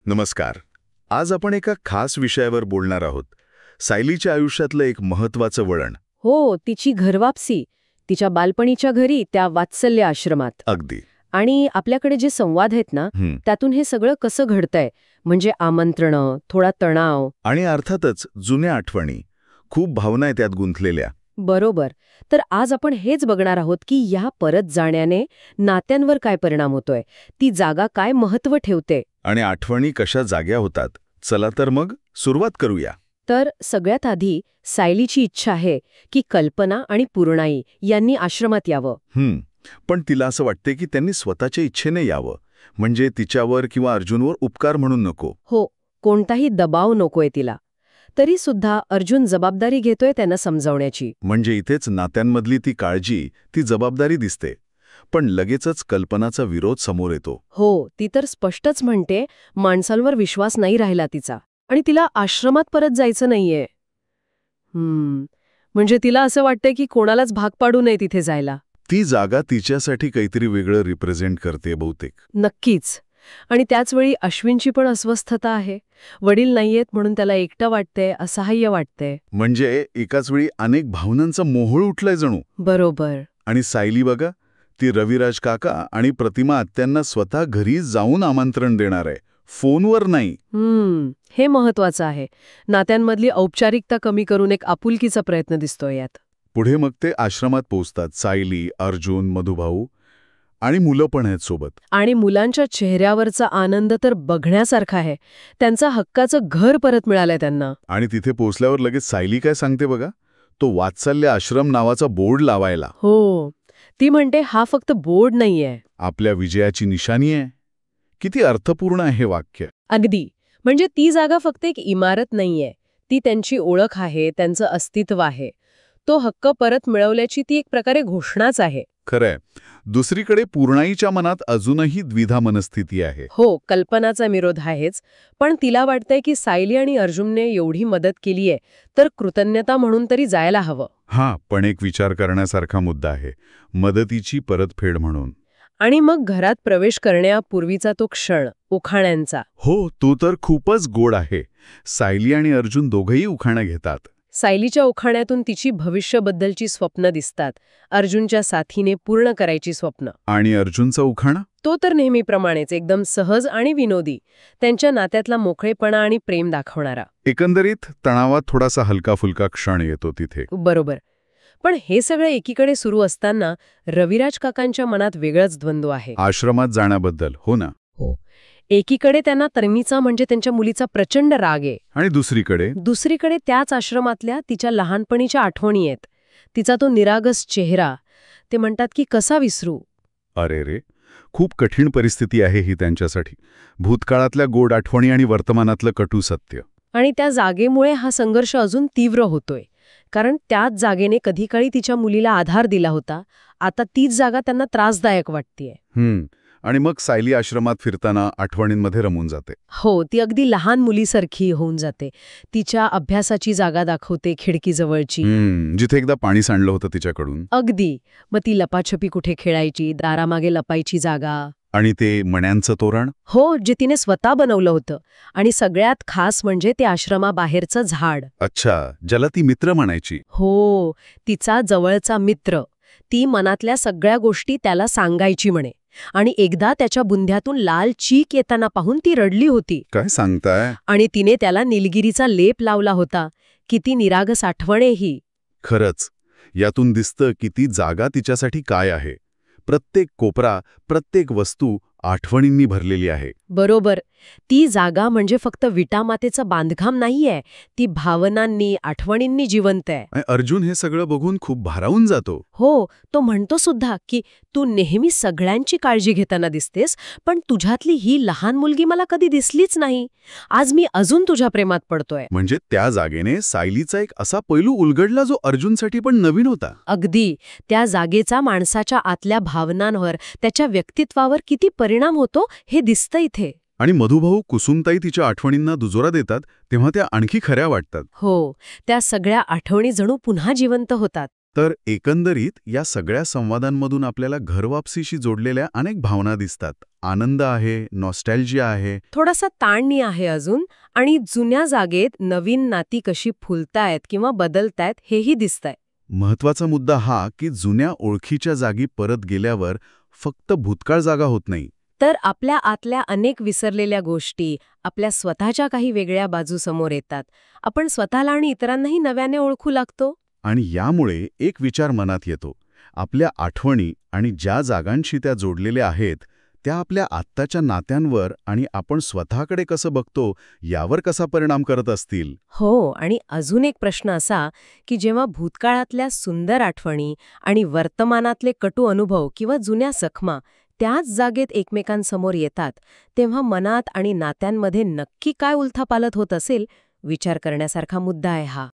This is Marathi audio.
नमस्कार. आज आपण एका खास विषयावर बोलणार आहोत. सायलीच्या आयुष्यातलं एक महत्वाचं वळण. हो, तिची घरवापसी, तिच्या बालपणीच्या घरी त्या वात्सल्य आश्रमात. अगदी. आणि आपल्याकडे जे संवाद आहेत ना, त्यातून हे सगळं कसं घडतंय, म्हणजे आमंत्रणं, थोडा तणाव. आणि अर्थातच जुन्या आठवणी, खूप भावना आहेत त्यात गुंतलेल्या. बरोबर. तर आज आपण हेच बघणार आहोत की या परत जाण्याने नात्यांवर काय परिणाम होतोय, ती जागा काय महत्त्व ठेवते. आणि आठवणी कशा जाग्या होतात. चला तर मग सुरुवात करूया. तर सगळ्यात आधी सायलीची इच्छा आहे की कल्पना आणि पूर्णाई यांनी आश्रमात यावं. पण तिला असं वाटते की त्यांनी स्वतःच्या इच्छेने यावं, म्हणजे तिच्यावर किंवा अर्जुनवर उपकार म्हणून नको. हो, कोणताही दबाव नकोय तिला. तरी सुद्धा अर्जुन जबाबदारी घेतोय त्यांना समजावण्याची. म्हणजे इथेच नात्यांमधली ती काळजी, ती जबाबदारी दिसते. पण लगेचच कल्पनाचा विरोध समोर येतो. हो, ती तर स्पष्टच म्हणते माणसांवर विश्वास नाही राहिला तिचा, आणि तिला आश्रमात परत जायचं नाहीये. म्हणजे तिला असं वाटतंय की कोणालाच भाग पाडू नये तिथे जायला. ती जागा तिच्यासाठी काहीतरी वेगळं रिप्रेझेंट करते बहुतेक. नक्कीच. आणि त्याचवेळी अश्विनची पण अस्वस्थता आहे. वडील नाहीयेत म्हणून त्याला एकटं वाटतंय, असहाय्य वाटतंय. म्हणजे एकाच वेळी अनेक भावनांचा मोहोळ उठलाय जणू. बरोबर. आणि सायली बघा, ती रविराज काका आणि प्रतिमा आत्यांना स्वतः घरी जाऊन आमंत्रण देणार आहे, फोनवर नाही. हे महत्वाचं आहे. नात्यांमधली औपचारिकता कमी करून एक आपुलकीचा प्रयत्न दिसतोय यात. पुढे मग ते आश्रमात पोहोचतात. सायली, अर्जुन, मधुभाऊ आणि मुलं पण आहेत सोबत. आणि मुलांच्या चेहऱ्यावरचा आनंद तर बघण्यासारखा आहे. त्यांचा हक्काचं घर परत मिळालंय त्यांना. आणि तिथे पोहोचल्यावर लगेच सायली काय सांगते बघा, तो वात्सल्य आश्रम नावाचा बोर्ड लावायला. हो, ती म्हणते हा फक्त बोर्ड नाहीये, आपल्या विजयाची निशाणी आहे. किती अर्थपूर्ण आहे हे वाक्य. अगदी. म्हणजे ती जागा फक्त एक इमारत नाहीये, ती त्यांची ओळख आहे, त्यांचं अस्तित्व आहे. तो हक्क परत मिळवल्याची ती एक प्रकारे घोषणाच आहे. खरंय. दुसरीकडे पूर्णाईच्या मनात अजूनही द्विधा मनस्थिती आहे. हो, कल्पनाचा विरोध आहेच. पण तिला वाटतंय की सायली आणि अर्जुनने एवढी मदत केलीये, तर कृतज्ञता म्हणून तरी जायला हवं. पण एक विचार करण्यासारखा मुद्दा आहे, मदतीची परतफेड म्हणून. आणि मग घरात प्रवेश करण्यापूर्वीचा तो क्षण, उखाण्यांचा. हो, तो तर खूपच गोड आहे. सायली आणि अर्जुन दोघंही उखाणा घेतात. सायलीच्या उखाण्यातून तिची भविष्याबद्दलची स्वप्न दिसतात, अर्जुनच्या साथीने पूर्ण करायची स्वप्न. आणि अर्जुनचा उखाणा? तो तर नेहमीप्रमाणेच एकदम सहज आणि विनोदी, त्यांच्या नात्यातला मोकळेपणा आणि प्रेम दाखवणारा. एकंदरीत तणावात थोडासा हलका फुलका क्षण येतो तिथे. बरोबर. पण हे सगळं एकीकडे सुरू असताना रविराज काकांच्या मनात वेगळंच द्वंद्व आहे. आश्रमात जाण्याबद्दल. हो ना. हो. एकीकडे त्यांना तन्वीचा म्हणजे त्यांच्या मुलीचा प्रचंड राग आहे. आणि दुसरीकडे त्याच आश्रमातल्या तिच्या लहानपणीच्या आठवणी आहेत. तिचा तो निरागस चेहरा. ते म्हणतात की कसा विसरू. अरे रे, खूप कठीण परिस्थिती आहे ही त्यांच्यासाठी. भूतकाळातल्या गोड आठवणी आणि वर्तमानातलं कटू सत्य. आणि त्या जागेमुळे हा संघर्ष अजून तीव्र होतोय. कारण त्याच जागेने कधी काळी तिच्या मुलीला आधार दिला होता. आता तीच जागा त्यांना त्रासदायक वाटतेय. आणि मग सायली आश्रमात फिरताना आठवणींमध्ये रमून जाते. हो, ती अगदी लहान मुलीसारखी होऊन जाते. तिच्या अभ्यासाची जागा दाखवते, खिडकीजवळची. जिथे एकदा पाणी सांडलं होतं तिच्याकडून. अगदी. मग ती लपाछपी कुठे खेळायची, दारामागे लपायची जागा. आणि ते मण्यांचं तोरण. हो, जे तिने स्वतः बनवलं होतं. आणि सगळ्यात खास म्हणजे ते आश्रमाबाहेरचं झाड. अच्छा, ज्याला ती मित्र म्हणायची. हो, तिचा जवळचा मित्र. ती मनातल्या सगळ्या गोष्टी त्याला सांगायची म्हणे. आणि एकदा त्याच्या बुंध्यातून लाल चीक येताना पाहून ती रडली होती. काय सांगताय? आणि तिने त्याला निलगिरीचा लेप लावला होता. किती निरागस आठवणे ही. खरंच, यातून दिसतं की ती जागा तिच्यासाठी काय आहे. प्रत्येक कोपरा, प्रत्येक वस्तू आठवणींनी भरलेली आहे. बरोबर. ती जागा म्हणजे फक्त विटामातेचं बांधकाम नाहीये, ती भावनांनी, आठवणींनी जिवंत आहे. अर्जुन हे सगळं बघून खूप भारावून जातो. हो, तो म्हणतो सुद्धा की तू नेहमी सगळ्यांची काळजी घेताना दिसतेस, पण तुझ्यातली ही लहान मुलगी मला कधी दिसलीच नाही. आज मी अजून तुझ्या प्रेमात पडतोय. म्हणजे त्या जागेने सायलीचा एक असा पैलू उलगडला जो अर्जुनसाठी पण नवीन होता. अगदी. त्या जागेचा माणसाच्या आतल्या भावनांवर, त्याच्या व्यक्तित्वावर किती परिणाम होतो हे दिसतं इथे. आणि मधुभाऊ, कुसुमताई तिच्या आठवणींना दुजोरा देतात तेव्हा त्या आणखी खऱ्या वाटतात. हो, त्या सगळ्या आठवणी जणू पुन्हा जिवंत होतात. तर एकंदरीत या सगळ्या संवादांमधून आपल्याला घरवापसीशी जोडलेल्या अनेक भावना दिसतात. आनंद आहे, नॉस्टॅल्जिया आहे. थोडासा ताणही आहे अजून, आणि जुन्या जागेत नवीन नाती कशी फुलतायत किंवा बदलतायत हेही दिसतंय. महत्वाचा मुद्दा हा की जुन्या ओळखीच्या जागी परत गेल्यावर फक्त भूतकाळ जागा होत नाही. तर आपल्या आतल्या अनेक विसरलेल्या गोष्टी, आपल्या स्वतःच्या काही वेगळ्या बाजू समोर येतात. आपण स्वतःला आणि इतरांनाही नव्याने ओळखू लागतो. आणि यामुळे एक विचार मनात येतो. आपल्या आठवणी आणि ज्या जागांशी त्या जोडलेल्या आहेत, त्या आपल्या आत्ताच्या नात्यांवर आणि आपण स्वतःकडे कसं बघतो यावर कसा परिणाम करत असतील. हो, आणि अजून एक प्रश्न असा की जेव्हा भूतकाळातल्या सुंदर आठवणी आणि वर्तमानातले कटू अनुभव किंवा जुन्या जखमा त्याच जागेत एकमेकांसमोर येतात, तेव्हा मनात आणि नात्यांमध्ये नक्की काय उलथापालथ होत असेल, विचार करण्यासारखा मुद्दा आहे हा.